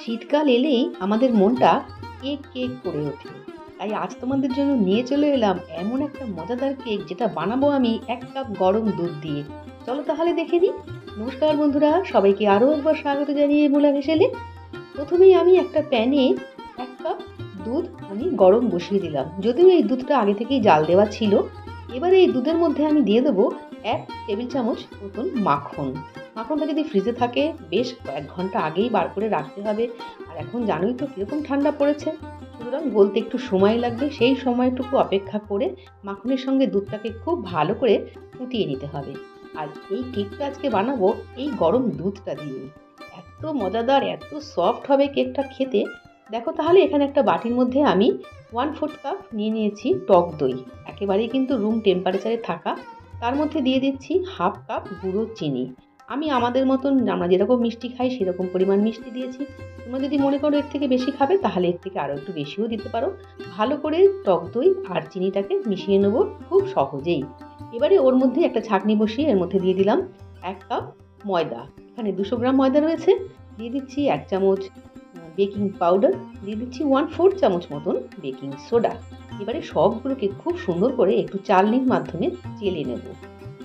শীতকাল এলেই আমাদের মনটা কেক কেক করে ওঠে। তাই আজ তোমাদের জন্য নিয়ে চলে এলাম এমন একটা মজাদার কেক, যেটা বানাবো আমি ১ কাপ গরম দুধ দিয়ে। চলো তাহলে দেখে নিই। নমস্কার বন্ধুরা, সবাইকে আরও একবার স্বাগত জানিয়ে মোলা হেসেলে। প্রথমেই আমি একটা প্যানে ১ কাপ দুধ আমি গরম বসিয়ে দিলাম। যদিও এই দুধটা আগে থেকেই জাল দেওয়া ছিল। এবারে এই দুধের মধ্যে আমি দিয়ে দেবো ১ টেবিল চামচ মতন মাখন। মাখনটা যদি ফ্রিজে থাকে বেশ কয়েক ঘন্টা আগেই বার করে রাখতে হবে। আর এখন জানোই তো কীরকম ঠান্ডা পড়েছে, সুতরাং গলতে একটু সময় লাগবে। সেই সময়টুকু অপেক্ষা করে মাখনের সঙ্গে দুধটাকে খুব ভালো করে ফুটিয়ে নিতে হবে। আর এই কেকটা আজকে বানাবো এই গরম দুধটা দিয়ে। এত মজাদার, এত সফট হবে কেকটা খেতে। দেখো তাহলে এখানে একটা বাটির মধ্যে আমি 1/4 কাপ নিয়ে নিয়েছি টক দই, একেবারেই কিন্তু রুম টেম্পারেচারে থাকা। তার মধ্যে দিয়ে দিচ্ছি 1/2 কাপ গুঁড়ো চিনি। আমি আমাদের মতন, আমরা যেরকম মিষ্টি খাই সেরকম পরিমাণ মিষ্টি দিয়েছি। তোমরা যদি মনে করো এর থেকে বেশি খাবে তাহলে এর থেকে আরও একটু বেশিও দিতে পারো। ভালো করে টক দই আর চিনিটাকে মিশিয়ে নেবো খুব সহজেই। এবারে ওর মধ্যে একটা ছাঁকনি বসিয়ে এর মধ্যে দিয়ে দিলাম 1 কাপ ময়দা। এখানে 200 গ্রাম ময়দা রয়েছে। দিয়ে দিচ্ছি 1 চামচ বেকিং পাউডার, দিয়ে দিচ্ছি 1/4 চামচ মতন বেকিং সোডা। এবারে সবগুলোকে খুব সুন্দর করে একটু চালনির মাধ্যমে চেলে নেব।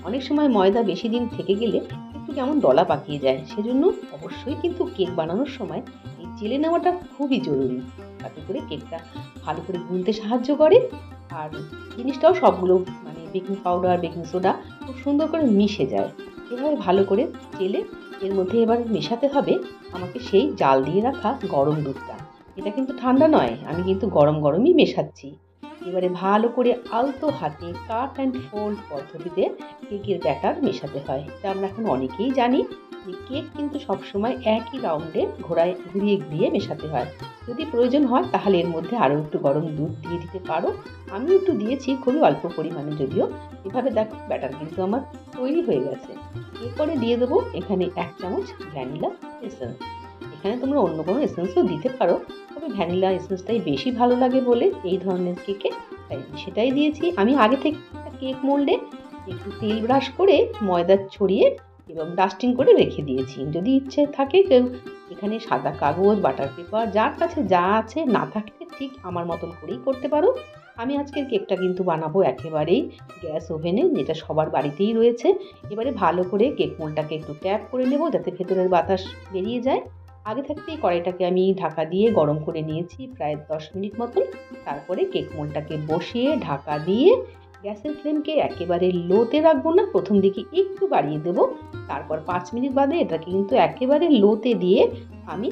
অনেক সময় ময়দা বেশি দিন থেকে গেলে একটু কেমন দলা পাকিয়ে যায়, সেজন্য অবশ্যই কিন্তু কেক বানানোর সময় এই চেলে নেওয়াটা খুবই জরুরি। তাতে করে কেকটা ভালো করে গুলতে সাহায্য করে। আর জিনিসটাও সবগুলো মানে বেকিং পাউডার বেকিং সোডা খুব সুন্দর করে মিশে যায়। এভাবে ভালো করে চেলে এর মধ্যে এবার মেশাতে হবে আমাকে সেই জাল দিয়ে রাখা গরম দুধটা। এটা কিন্তু ঠান্ডা নয়, আমি কিন্তু গরম গরমই মেশাচ্ছি। এবারে ভালো করে আলতো হাতে কাট অ্যান্ড ফোল্ড পদ্ধতিতে কেকের ব্যাটার মেশাতে হয়। এটা আমরা এখন অনেকেই জানি যে কেক কিন্তু সবসময় একই রাউন্ডে ঘুরিয়ে ঘুরিয়ে মেশাতে হয়। যদি প্রয়োজন হয় তাহলে এর মধ্যে আরও একটু গরম দুধ দিয়ে দিতে পারো। আমি একটু দিয়েছি, খুবই অল্প পরিমাণে যদিও। এভাবে দেখো ব্যাটার কিন্তু আমার তৈরি হয়ে গেছে। এরপরে দিয়ে দেবো এখানে 1 চামচ ভ্যানিলা এসেন্স। এখানে তোমরা অন্য কোনো এসেন্সও দিতে পারো, তবে ভ্যানিলা এসেন্সটাই বেশি ভালো লাগে বলে এই ধরনের কেকে তাই সেটাই দিয়েছি। আমি আগে থেকে একটা কেক মোল্ডে একটু তেল ব্রাশ করে ময়দা ছড়িয়ে এবং ডাস্টিং করে রেখে দিয়েছি। যদি ইচ্ছে থাকে কেউ এখানে সাদা কাগজ বাটার পেপার যার কাছে যা আছে, না থাকলে ঠিক আমার মতন করেই করতে পারো। আমি আজকের কেকটা কিন্তু বানাবো একেবারেই গ্যাস ওভেনে, যেটা সবার বাড়িতেই রয়েছে। এবারে ভালো করে কেক মোল্ডটাকে একটু ট্যাপ করে নেব যাতে ভেতরের বাতাস বেরিয়ে যায়। আগে থাকতেই কড়াইটাকে আমি ঢাকা দিয়ে গরম করে নিয়েছি প্রায় 10 মিনিট মতন। তারপরে কেক মোল্ডটাকে বসিয়ে ঢাকা দিয়ে গ্যাসের ফ্লেমকে একেবারে লোতে রাখবো না, প্রথম দিকে একটু বাড়িয়ে দেবো। তারপর 5 মিনিট বাদে এটাকে কিন্তু একেবারে লোতে দিয়ে আমি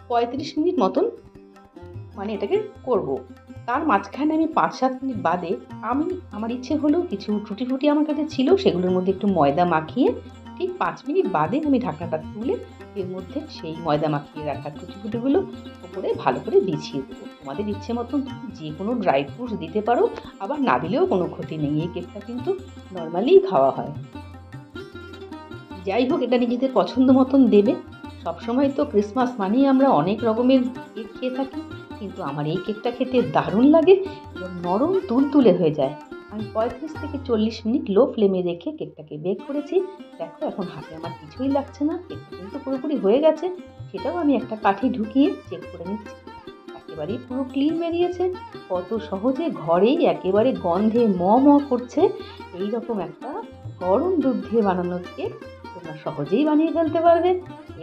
35 মিনিট মতন মানে এটাকে করব। তার মাঝখানে আমি 5-7 মিনিট বাদে আমার ইচ্ছে হলো কিছু টুটি ফুটি আমার কাছে ছিল, সেগুলোর মধ্যে একটু ময়দা মাখিয়ে ঠিক 5 মিনিট বাদে আমি ঢাকনাটা তুলে এর মধ্যে সেই ময়দা মাখিয়ে রাখা টুটি ফুটিগুলো উপরে ভালো করে বিছিয়ে দেবো। তোমাদের ইচ্ছে মতন যে কোনো ড্রাই ফ্রুটস দিতে পারো, আবার না দিলেও কোনো ক্ষতি নেই। এই কেকটা কিন্তু নর্মালিই খাওয়া হয়। যাই হোক, এটা নিজেদের পছন্দ মতন দেবে। সবসময় তো ক্রিসমাস মানেই আমরা অনেক রকমের কেক খেয়ে থাকি, কিন্তু আমার এই কেকটা খেতে দারুণ লাগে এবং নরম তুলতুলে হয়ে যায়। আমি 35 থেকে 40 মিনিট লো ফ্লেমে রেখে কেকটাকে বেক করেছি। দেখো এখন হাতে আমার কিছুই লাগছে না, কেকটা কিন্তু পুরোপুরি হয়ে গেছে। সেটাও আমি একটা কাঠি ঢুকিয়ে চেক করে নিচ্ছি, একেবারেই পুরো ক্লিন বেরিয়েছে। কত সহজে ঘরেই একেবারে গন্ধে ম ম করছে এই রকম একটা গরম দুধ দিয়ে বানানো কেক তোমরা সহজেই বানিয়ে ফেলতে পারবে।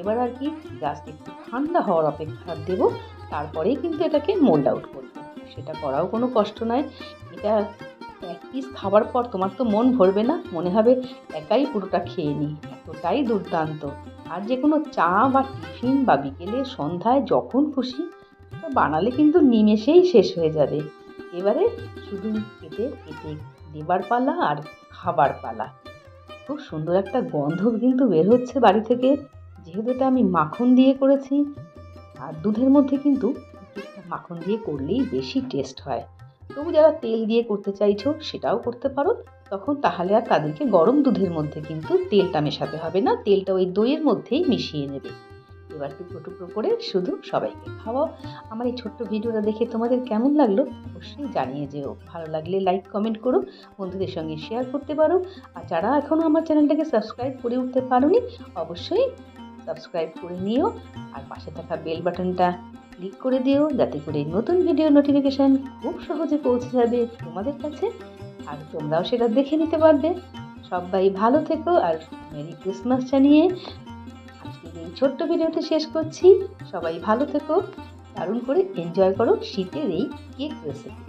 এবার আর কি জাস্ট একটু ঠান্ডা হওয়ার অপেক্ষা দেব, তারপরেই কিন্তু এটাকে মোল্ড আউট করব। সেটা করাও কোনো কষ্ট নয়। এটা এক পিস খাবার পর তোমার তো মন ভরবে না, মনে হবে একাই পুরোটা খেয়ে নিই, এতটাই দুর্দান্ত। আর যে কোনো চা বা টিফিন বা বিকেলে সন্ধ্যায় যখন খুশি বানালে কিন্তু নিমেষেই শেষ হয়ে যাবে। এবারে শুধু কেটে কেটে দেবার পালা আর খাবার পালা। খুব সুন্দর একটা গন্ধ কিন্তু বের হচ্ছে বাড়ি থেকে, যেহেতু এটা আমি মাখন দিয়ে করেছি। আর দুধের মধ্যে কিন্তু মাখন দিয়ে করলেই বেশি টেস্ট হয়। তবু যারা তেল দিয়ে করতে চাইছো সেটাও করতে পারো, তখন তাহলে আর তাদেরকে গরম দুধের মধ্যে কিন্তু তেলটা মেশাতে হবে না, তেলটা ওই দইয়ের মধ্যেই মিশিয়ে নেবে। এবার টুকরো টুকরো করে শুধু সবাইকে খাওয়াও। আমার এই ছোট্ট ভিডিওটা দেখে তোমাদের কেমন লাগলো অবশ্যই জানিয়ে যেও। ভালো লাগলে লাইক কমেন্ট করো, বন্ধুদের সঙ্গে শেয়ার করতে পারো। আর যারা এখনও আমার চ্যানেলটাকে সাবস্ক্রাইব করে উঠতে পারোনি অবশ্যই সাবস্ক্রাইব করে নিও আর পাশে থাকা বেল বাটনটা ক্লিক করে দিও, যাতে করে নতুন ভিডিও নোটিফিকেশান খুব সহজে পৌঁছে যাবে তোমাদের কাছে আর তোমরাও সেটা দেখে নিতে পারবে। সবাই ভালো থেকো আর মেরি ক্রিসমাস জানিয়ে আজকের এই ছোট্ট ভিডিওটি শেষ করছি। সবাই ভালো থেকো, দারুণ করে এনজয় করো শীতের এই কেক রেসিপি।